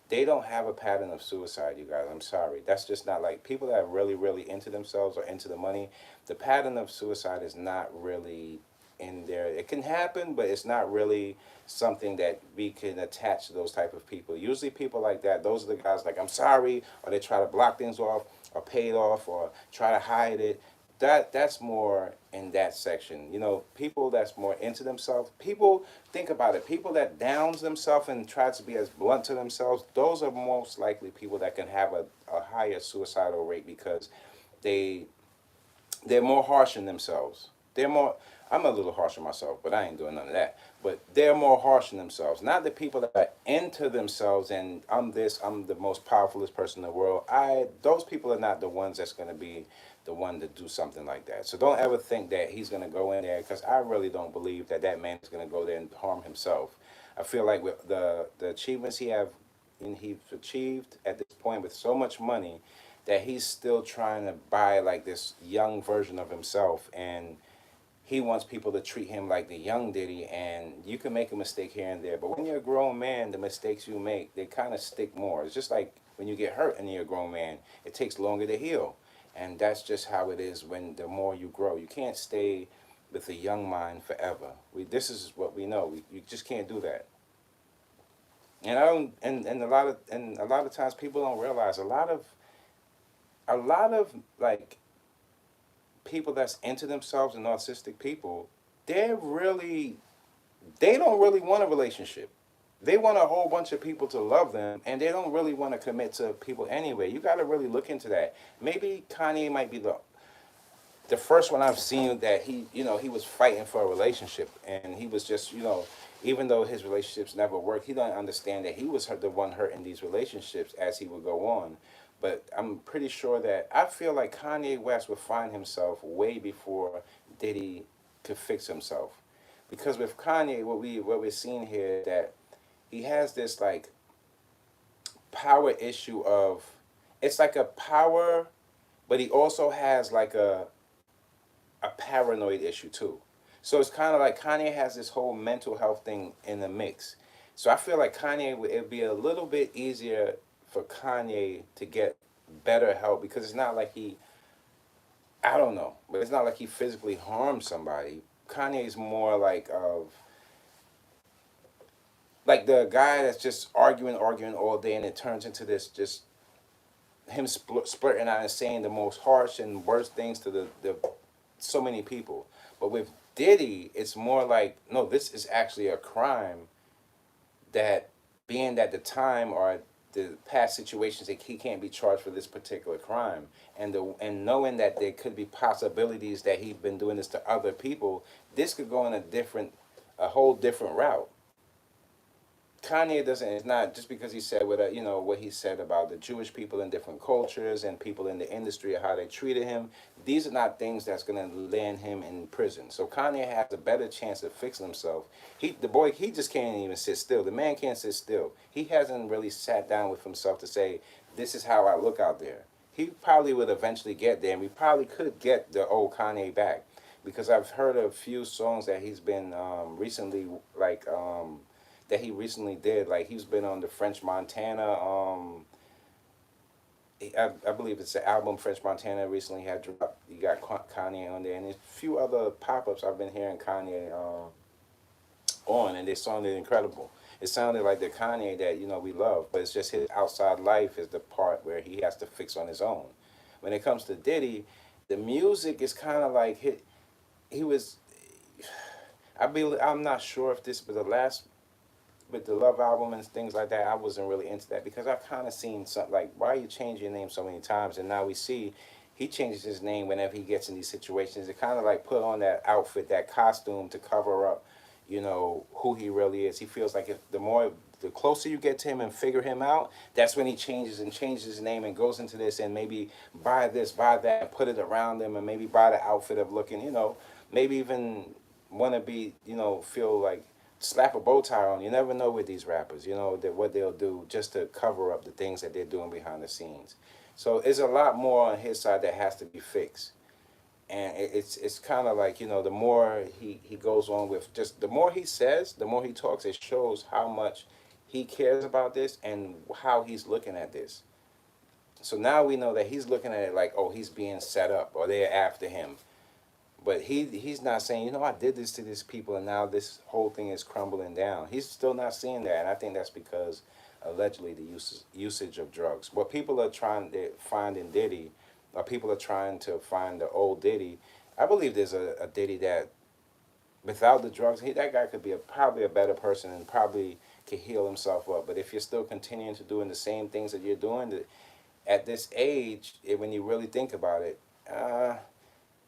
they don't have a pattern of suicide, you guys. I'm sorry. That's just not like people that are really, really into themselves or into the money. The pattern of suicide is not really in there. It can happen, but it's not really something that we can attach to those type of people. Usually people like that, those are the guys like, I'm sorry, or they try to block things off or pay it off or try to hide it. That's more in that section. People that's more into themselves. People, think about it. People that downs themselves and tries to be as blunt to themselves, those are most likely people that can have a higher suicidal rate, because they they're more harsh on themselves. They're more. I'm a little harsh on myself, but I ain't doing none of that. But they're more harsh on themselves. Not the people that are into themselves and I'm this. I'm the most powerfulest person in the world. Those people are not the ones that's gonna be the one to do something like that. So don't ever think that he's gonna go in there, because I really don't believe that man is gonna go there and harm himself. I feel like with the achievements he's achieved at this point with so much money, that he's still trying to buy like this young version of himself, and he wants people to treat him like the young Diddy. And you can make a mistake here and there, but when you're a grown man, the mistakes you make, they kind of stick more. It's just like when you get hurt and you're a grown man, it takes longer to heal. And that's just how it is when the more you grow. You can't stay with a young mind forever. This is what we know. You just can't do that. And I don't and a lot of times people don't realize a lot of like people that's into themselves and narcissistic people, they're really they don't really want a relationship. They want a whole bunch of people to love them, and they don't really want to commit to people anyway. You got to really look into that. Maybe Kanye might be the first one I've seen that he was fighting for a relationship, and he was just, even though his relationships never worked, he didn't understand that he was the one hurting these relationships as he would go on. But I'm pretty sure that I feel like Kanye West would find himself way before Diddy could fix himself, because with Kanye, what we're seeing here is that he has this like power issue of, it's like a power, but he also has like a paranoid issue too. So it's kind of like Kanye has this whole mental health thing in the mix. So I feel like it'd be a little bit easier for Kanye to get better help, because it's not like I don't know, but it's not like he physically harmed somebody. Kanye's more like the guy that's just arguing all day, and it turns into this just him splurting out and saying the most harsh and worst things to the so many people. But with Diddy, it's more like, no, this is actually a crime, that being at the time or the past situations that he can't be charged for this particular crime, and knowing that there could be possibilities that he's been doing this to other people, this could go in a whole different route. Kanye doesn't. It's not just because he said what he said about the Jewish people in different cultures and people in the industry, how they treated him. These are not things that's gonna land him in prison. So Kanye has a better chance of fixing himself. He just can't even sit still. The man can't sit still. He hasn't really sat down with himself to say, this is how I look out there. He probably would eventually get there, and we probably could get the old Kanye back, because I've heard a few songs that he's been recently that he recently did. Like, he's been on the French Montana. I believe it's the album French Montana recently had dropped. You got Kanye on there, and there's a few other pop ups I've been hearing Kanye on, and they sounded incredible. It sounded like the Kanye that we love, but it's just his outside life is the part where he has to fix on his own. When it comes to Diddy, the music is kind of like he was. I'm not sure if this was the last with the Love album and things like that. I wasn't really into that, because I've kind of seen something like, why you change your name so many times? And now we see he changes his name whenever he gets in these situations. It kind of like put on that outfit, that costume, to cover up, who he really is. He feels like the closer you get to him and figure him out, that's when he changes his name and goes into this, and maybe buy this, buy that, and put it around him, and maybe buy the outfit of looking, maybe even want to be, feel like slap a bow tie on. You never know with these rappers, that what they'll do just to cover up the things that they're doing behind the scenes. So there's a lot more on his side that has to be fixed. And it's kind of like, the more he goes on with, just the more he says, the more he talks, it shows how much he cares about this and how he's looking at this. So now we know that he's looking at it like, oh, he's being set up, or they're after him. But he's not saying, I did this to these people, and now this whole thing is crumbling down. He's still not seeing that, and I think that's because allegedly the usage of drugs. What people are trying to find in Diddy, or people are trying to find the old Diddy, I believe there's a Diddy that, without the drugs, that guy could be probably a better person and probably could heal himself up. But if you're still continuing to doing the same things that you're doing, at this age, when you really think about it,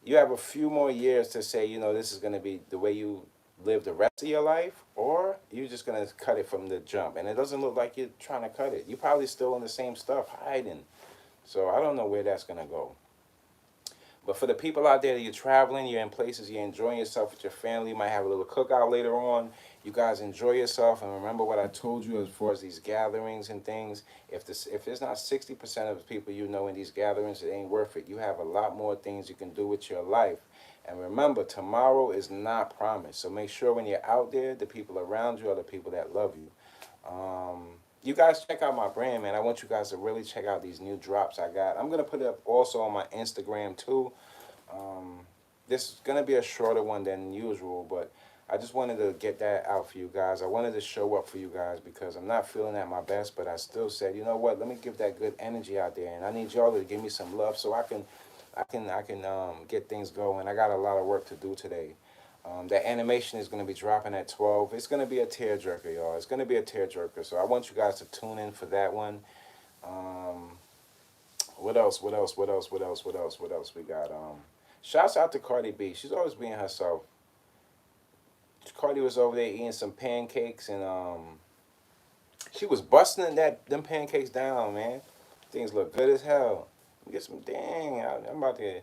you have a few more years to say, this is going to be the way you live the rest of your life, or you're just going to cut it from the jump. And it doesn't look like you're trying to cut it. You're probably still on the same stuff, hiding. So I don't know where that's going to go. But for the people out there that you're traveling, you're in places, you're enjoying yourself with your family, you might have a little cookout later on, You guys enjoy yourself and remember what I told you as far as these gatherings and things. If there's not 60% of the people you know in these gatherings, it ain't worth it. You have a lot more things you can do with your life. And remember, tomorrow is not promised. So make sure when you're out there, the people around you are the people that love you. You guys check out my brand, man. I want you guys to really check out these new drops I got. I'm gonna put it up also on my Instagram too. Um, this is gonna be a shorter one than usual, but I just wanted to get that out for you guys. I wanted to show up for you guys because I'm not feeling at my best, but I still said, you know what? Let me give that good energy out there, and I need y'all to give me some love so I can get things going. I got a lot of work to do today. That animation is going to be dropping at 12. It's going to be a tearjerker, y'all. It's going to be a tearjerker. So I want you guys to tune in for that one. Um, what else? What else? What else? What else? What else? What else we got? Shouts out to Cardi B. She's always being herself. Cardi was over there eating some pancakes and she was busting them pancakes down, man. Things look good as hell. Get some dang. I'm about to.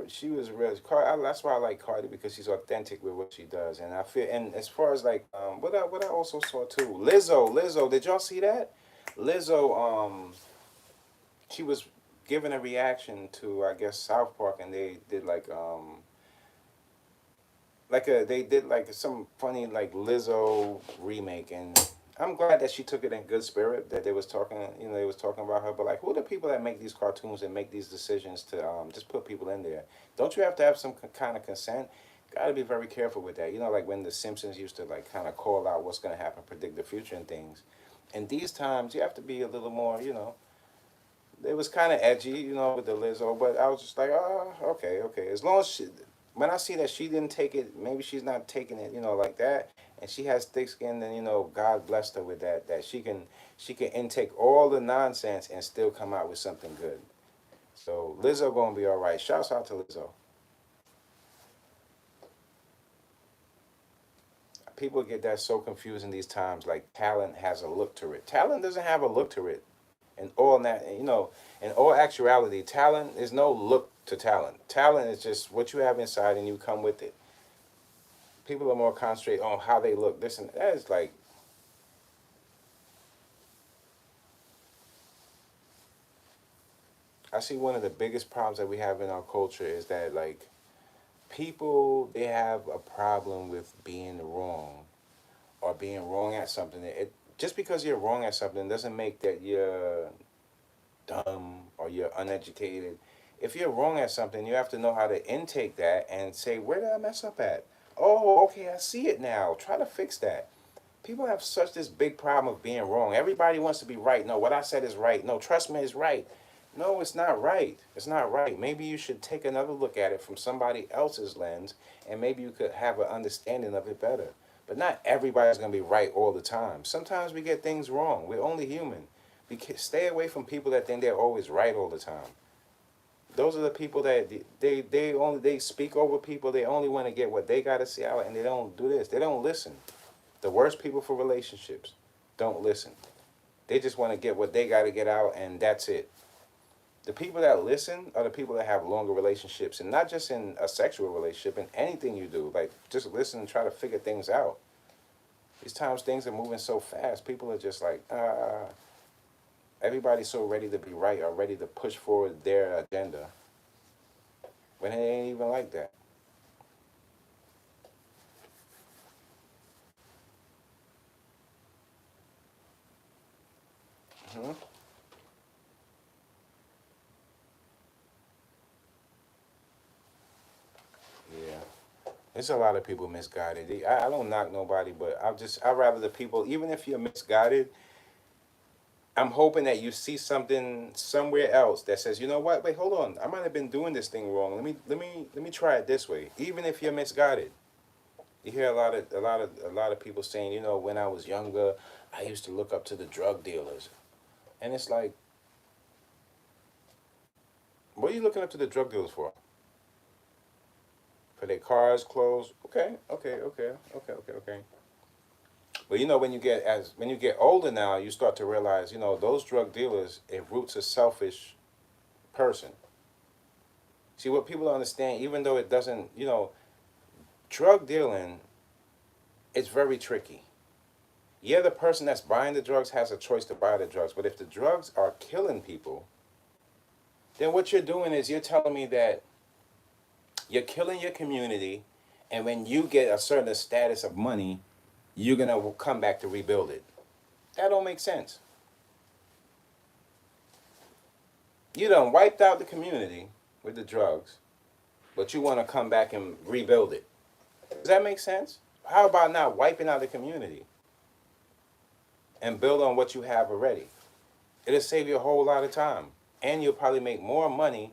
She was real. That's why I like Cardi because she's authentic with what she does, and I feel. And as far as like, what I also saw too, Lizzo. Did y'all see that? Lizzo, she was giving a reaction to I guess South Park, and they did they did like some funny like Lizzo remake, and I'm glad that she took it in good spirit. That they was talking about her. But like, who are the people that make these cartoons and make these decisions to just put people in there? Don't you have to have some kind of consent? Got to be very careful with that. You know, like when the Simpsons used to like kind of call out what's going to happen, predict the future and things. And these times, you have to be a little more, it was kind of edgy, with the Lizzo, but I was just like, oh, okay. As long as when I see that she didn't take it, maybe she's not taking it, like that, and she has thick skin, then God blessed her with that. That she can intake all the nonsense and still come out with something good. So Lizzo gonna be all right. Shouts out to Lizzo. People get that so confused in these times. Like talent has a look to it. Talent doesn't have a look to it. And all that, in all actuality, talent is no look to talent. Talent is just what you have inside and you come with it. People are more concentrated on how they look. This and that is like, I see one of the biggest problems that we have in our culture is that like people, they have a problem with being wrong or being wrong at something. Just because you're wrong at something doesn't make that you're dumb or you're uneducated. If you're wrong at something, you have to know how to intake that and say, where did I mess up at? Oh, okay, I see it now. Try to fix that. People have such this big problem of being wrong. Everybody wants to be right. No, what I said is right. No, trust me, it's right. No, it's not right. It's not right. Maybe you should take another look at it from somebody else's lens, and maybe you could have an understanding of it better. But not everybody's going to be right all the time. Sometimes we get things wrong. We're only human. Stay away from people that think they're always right all the time. Those are the people that they speak over people. They only want to get what they got to say out, and they don't do this. They don't listen. The worst people for relationships don't listen. They just want to get what they got to get out, and that's it. The people that listen are the people that have longer relationships, and not just in a sexual relationship, in anything you do. Like, just listen and try to figure things out. These times things are moving so fast. People are just like, everybody's so ready to be right or ready to push forward their agenda when it ain't even like that. Hmm. Yeah. There's a lot of people misguided. I don't knock nobody, but I'd rather the people, even if you're misguided, I'm hoping that you see something somewhere else that says, you know what? Wait, hold on. I might have been doing this thing wrong. Let me try it this way. Even if you're misguided, you hear a lot of people saying, when I was younger, I used to look up to the drug dealers, and it's like, what are you looking up to the drug dealers for? For their cars, clothes? Okay. But when you get older now, you start to realize, those drug dealers, it roots a selfish person. See, what people don't understand, even though it doesn't, drug dealing it's very tricky. Yeah, the person that's buying the drugs has a choice to buy the drugs, but if the drugs are killing people, then what you're doing is you're telling me that you're killing your community, and when you get a certain status of money, you're gonna come back to rebuild it. That don't make sense. You done wiped out the community with the drugs, but you want to come back and rebuild it. Does that make sense? How about not wiping out the community and build on what you have already? It'll save you a whole lot of time, and you'll probably make more money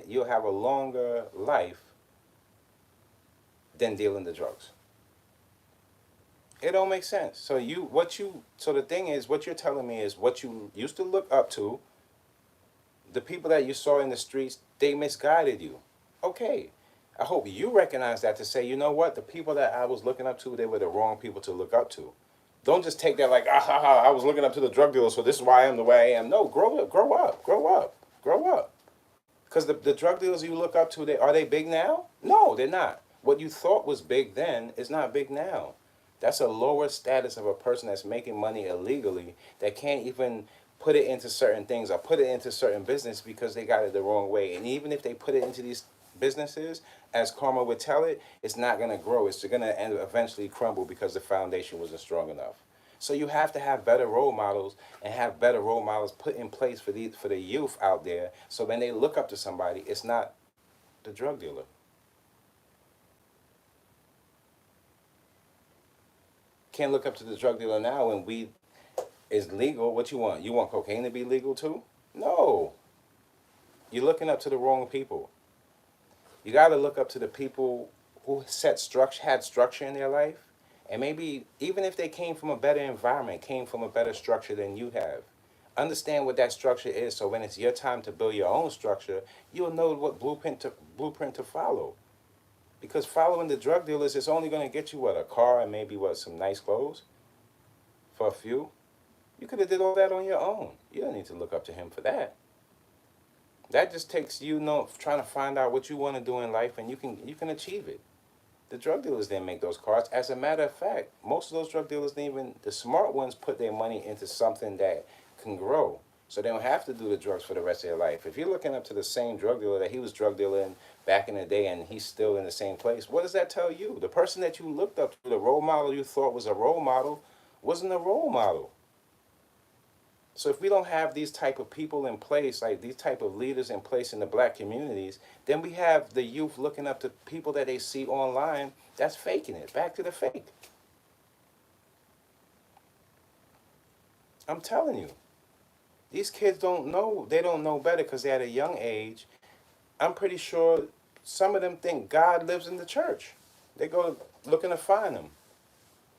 you'll have a longer life than dealing the drugs. It don't make sense. So the thing is, what you're telling me is what you used to look up to, the people that you saw in the streets, they misguided you. Okay. I hope you recognize that to say, you know what, the people that I was looking up to, they were the wrong people to look up to. Don't just take that like, I was looking up to the drug dealer, so this is why I am the way I am. No, grow up, grow up, grow up, grow up. Because the drug dealers you look up to, are they big now? No, they're not. What you thought was big then is not big now. That's a lower status of a person that's making money illegally that can't even put it into certain things or put it into certain business because they got it the wrong way. And even if they put it into these businesses, as karma would tell it, it's not going to grow. It's going to eventually crumble because the foundation wasn't strong enough. So you have to have better role models and have better role models put in place for the youth out there. So when they look up to somebody, it's not the drug dealer. Can't look up to the drug dealer now when weed is legal. What you want? You want cocaine to be legal too? No. You're looking up to the wrong people. You got to look up to the people who had structure in their life. And maybe even if they came from a better environment, came from a better structure than you have. Understand what that structure is so when it's your time to build your own structure, you'll know what blueprint to follow. Because following the drug dealers is only going to get you, what, a car and maybe, what, some nice clothes for a few? You could have did all that on your own. You don't need to look up to him for that. That just takes trying to find out what you want to do in life, and you can achieve it. The drug dealers didn't make those cars. As a matter of fact, most of those drug dealers didn't even, the smart ones put their money into something that can grow. So they don't have to do the drugs for the rest of their life. If you're looking up to the same drug dealer that he was drug dealing back in the day and he's still in the same place, what does that tell you? The person that you looked up to, the role model you thought was a role model, wasn't a role model. So if we don't have these type of people in place, like these type of leaders in place in the black communities, then we have the youth looking up to people that they see online that's faking it. Back to the fake. I'm telling you. These kids don't know. They don't know better because they're at a young age. I'm pretty sure some of them think God lives in the church. They go looking to find him.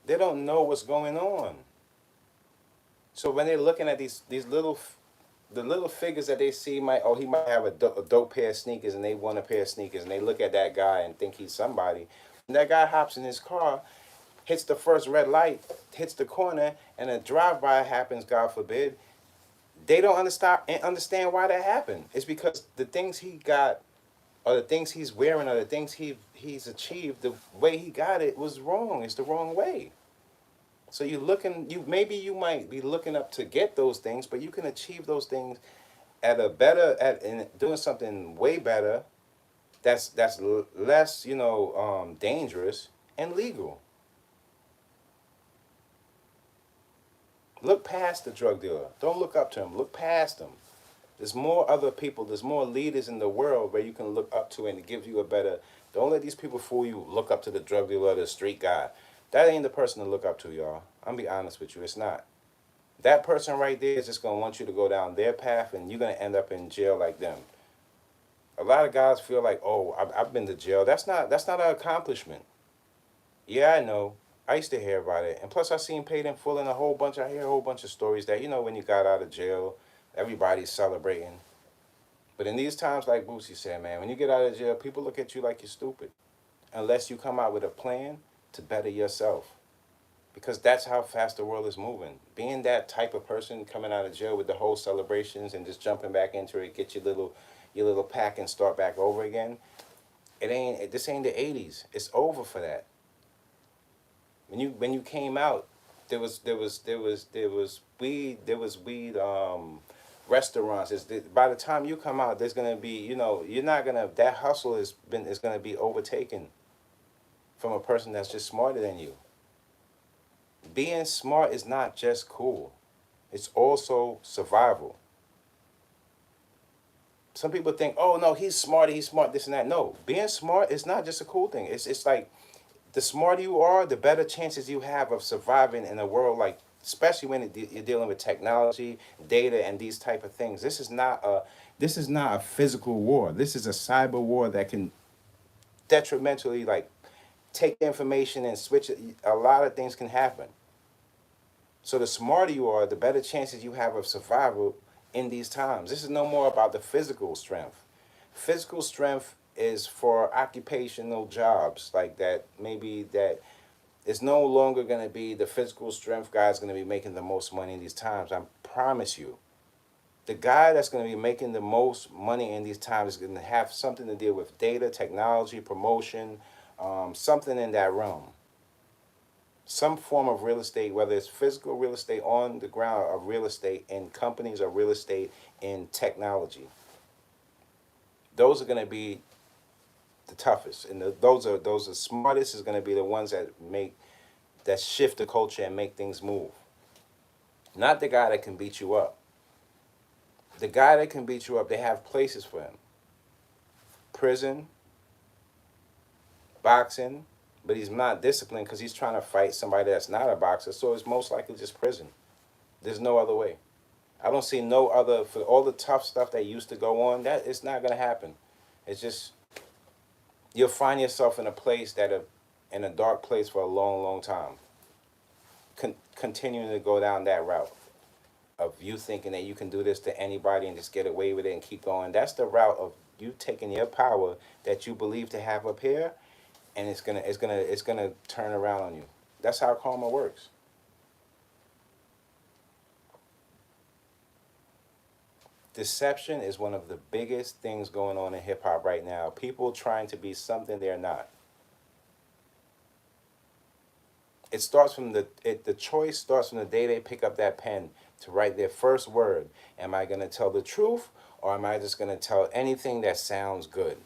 They don't know what's going on. So when they're looking at the little figures that they see, he might have a dope pair of sneakers, and they want a pair of sneakers, and they look at that guy and think he's somebody. And that guy hops in his car, hits the first red light, hits the corner, and a drive-by happens, God forbid. They don't understand why that happened. It's because the things he got, or the things he's wearing, or the things he's achieved, the way he got it was wrong. It's the wrong way. So you might be looking up to get those things, but you can achieve those things in doing something way better. That's less dangerous and legal. Look past the drug dealer. Don't look up to him. Look past him. There's more other people. There's more leaders in the world where you can look up to and it gives you a better. Don't let these people fool you. Look up to the drug dealer or the street guy. That ain't the person to look up to, y'all. I'm be honest with you. It's not. That person right there is just going to want you to go down their path, and you're going to end up in jail like them. A lot of guys feel like, oh, I've been to jail. That's not an accomplishment. Yeah, I know. I used to hear about it. And plus, I seen Paid in Full and I hear a whole bunch of stories that, when you got out of jail, everybody's celebrating. But in these times, like Boosie said, man, when you get out of jail, people look at you like you're stupid. Unless you come out with a plan to better yourself. Because that's how fast the world is moving. Being that type of person coming out of jail with the whole celebrations and just jumping back into it, get your little pack and start back over again. This ain't the 80s. It's over for that. When you came out, there was weed restaurants. By the time you come out, there's gonna be, you're not gonna, that hustle is gonna be overtaken from a person that's just smarter than you. Being smart is not just cool. It's also survival. Some people think, oh no, he's smart, this and that. No, being smart is not just a cool thing. It's like the smarter you are, the better chances you have of surviving in a world like, especially when you're dealing with technology, data, and these type of things. This is not a physical war. This is a cyber war that can detrimentally like take the information and switch it. A lot of things can happen. So the smarter you are, the better chances you have of survival in these times. This is no more about the physical strength. Physical strength is for occupational jobs like that. Maybe that it's no longer going to be the physical strength guy is going to be making the most money in these times. I promise you. The guy that's going to be making the most money in these times is going to have something to deal with data, technology, promotion, something in that realm. Some form of real estate, whether it's physical real estate on the ground, or real estate in companies, or real estate in technology. Those are going to be the toughest, and those are smartest is going to be the ones that shift the culture and make things move. Not the guy that can beat you up. The guy that can beat you up, they have places for him. Prison, boxing, but he's not disciplined because he's trying to fight somebody that's not a boxer, so it's most likely just prison. There's no other way. I don't see no other, for all the tough stuff that used to go on, that it's not going to happen. It's just, you'll find yourself in a place in a dark place for a long, long time. Continuing to go down that route of you thinking that you can do this to anybody and just get away with it and keep going. That's the route of you taking your power that you believe to have up here, and it's gonna turn around on you. That's how karma works. Deception is one of the biggest things going on in hip hop right now. People trying to be something they're not. It starts from the choice starts from the day they pick up that pen to write their first word. Am I gonna tell the truth, or am I just gonna tell anything that sounds good?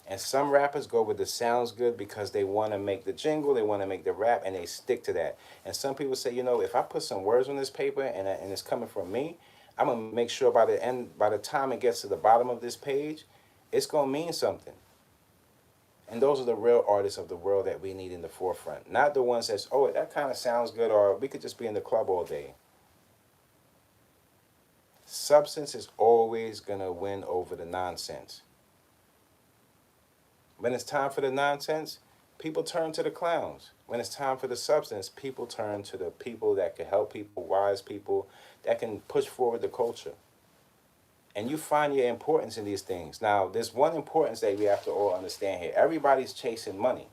And some rappers go with the sounds good because they want to make the jingle, they want to make the rap, and they stick to that. And some people say, if I put some words on this paper and it's coming from me, I'm gonna make sure by the time it gets to the bottom of this page, it's gonna mean something. And those are the real artists of the world that we need in the forefront. Not the ones that's, oh, that kind of sounds good, or we could just be in the club all day. Substance is always gonna win over the nonsense. When it's time for the nonsense, people turn to the clowns. When it's time for the substance, people turn to the people that can help people, wise people, that can push forward the culture. And you find your importance in these things. Now, there's one importance that we have to all understand here. Everybody's chasing money.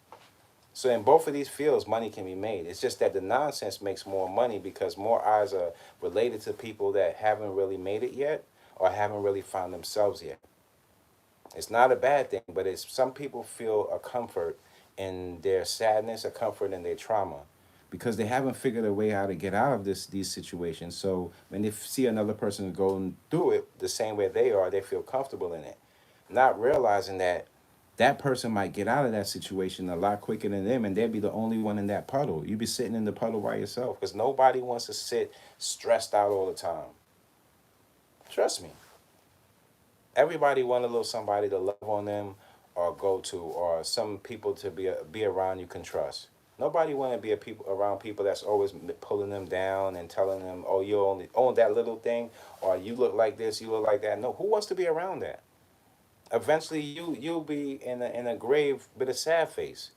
So in both of these fields, money can be made. It's just that the nonsense makes more money because more eyes are related to people that haven't really made it yet or haven't really found themselves yet. It's not a bad thing, but some people feel a comfort in their sadness, a comfort in their trauma, because they haven't figured a way how to get out of these situations. So when they see another person going through it the same way they are, they feel comfortable in it, not realizing that that person might get out of that situation a lot quicker than them, and they'd be the only one in that puddle. You'd be sitting in the puddle by yourself because nobody wants to sit stressed out all the time. Trust me. Everybody want a little somebody to love on them or go to, or some people to be around you can trust. Nobody want to be around people that's always pulling them down and telling them, oh, you only own that little thing, or you look like this, you look like that. No, who wants to be around that? Eventually, you'll be in a grave with a sad face.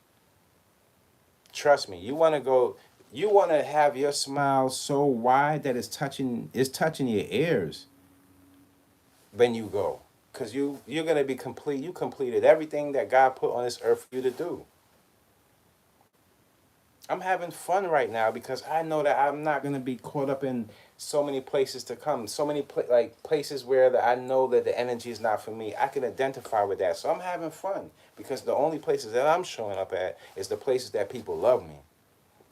Trust me. You want to go. You want to have your smile so wide that it's touching your ears when you go. Because you're going to be complete. You completed everything that God put on this earth for you to do. I'm having fun right now because I know that I'm not going to be caught up in so many places to come. So many places where I know that the energy is not for me. I can identify with that. So I'm having fun because the only places that I'm showing up at is the places that people love me.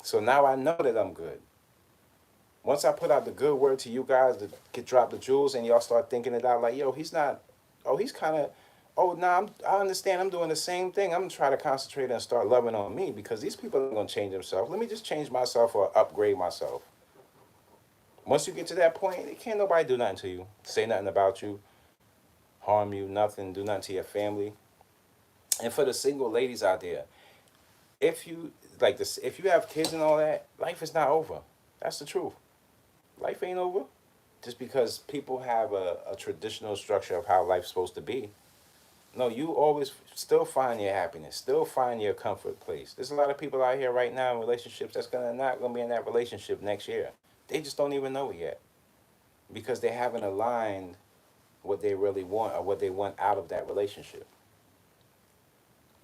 So now I know that I'm good. Once I put out the good word to you guys to drop the jewels, and y'all start thinking it out, like, yo, he's not. Oh, he's kind of. Oh, nah, I understand. I'm doing the same thing. I'm gonna try to concentrate and start loving on me, because these people aren't gonna change themselves. Let me just change myself or upgrade myself. Once you get to that point, it can't nobody do nothing to you, say nothing about you, harm you, nothing, do nothing to your family. And for the single ladies out there, if you like this, if you have kids and all that, life is not over. That's the truth. Life ain't over. Just because people have a traditional structure of how life's supposed to be. No, you always still find your happiness, still find your comfort place. There's a lot of people out here right now in relationships that's not gonna be in that relationship next year. They just don't even know it yet, because they haven't aligned what they really want or what they want out of that relationship.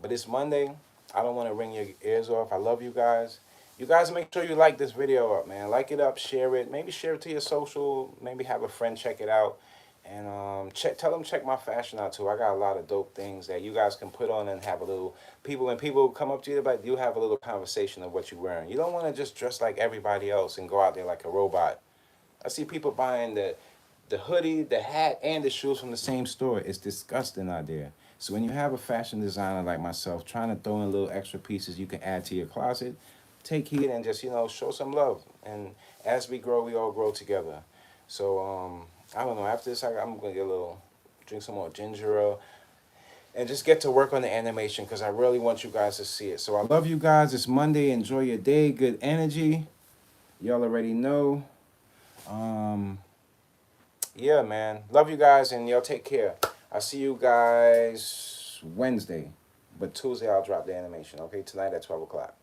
But it's Monday. I don't want to ring your ears off. I love you guys. You guys make sure you like this video up, man. Like it up, share it. Maybe share it to your social. Maybe have a friend check it out. And tell them check my fashion out too. I got a lot of dope things that you guys can put on and have a little when people come up to you, like, you have a little conversation of what you're wearing. You don't want to just dress like everybody else and go out there like a robot. I see people buying the hoodie, the hat, and the shoes from the same store. It's disgusting out there. So when you have a fashion designer like myself trying to throw in little extra pieces you can add to your closet, take heed and just, show some love. And as we grow, we all grow together. So I don't know. After this, I'm gonna get drink some more ginger ale, and just get to work on the animation, because I really want you guys to see it. So I love you guys. It's Monday. Enjoy your day. Good energy. Y'all already know. Yeah, man. Love you guys, and y'all take care. I'll see you guys Wednesday. But Tuesday, I'll drop the animation, okay? Tonight at 12 o'clock.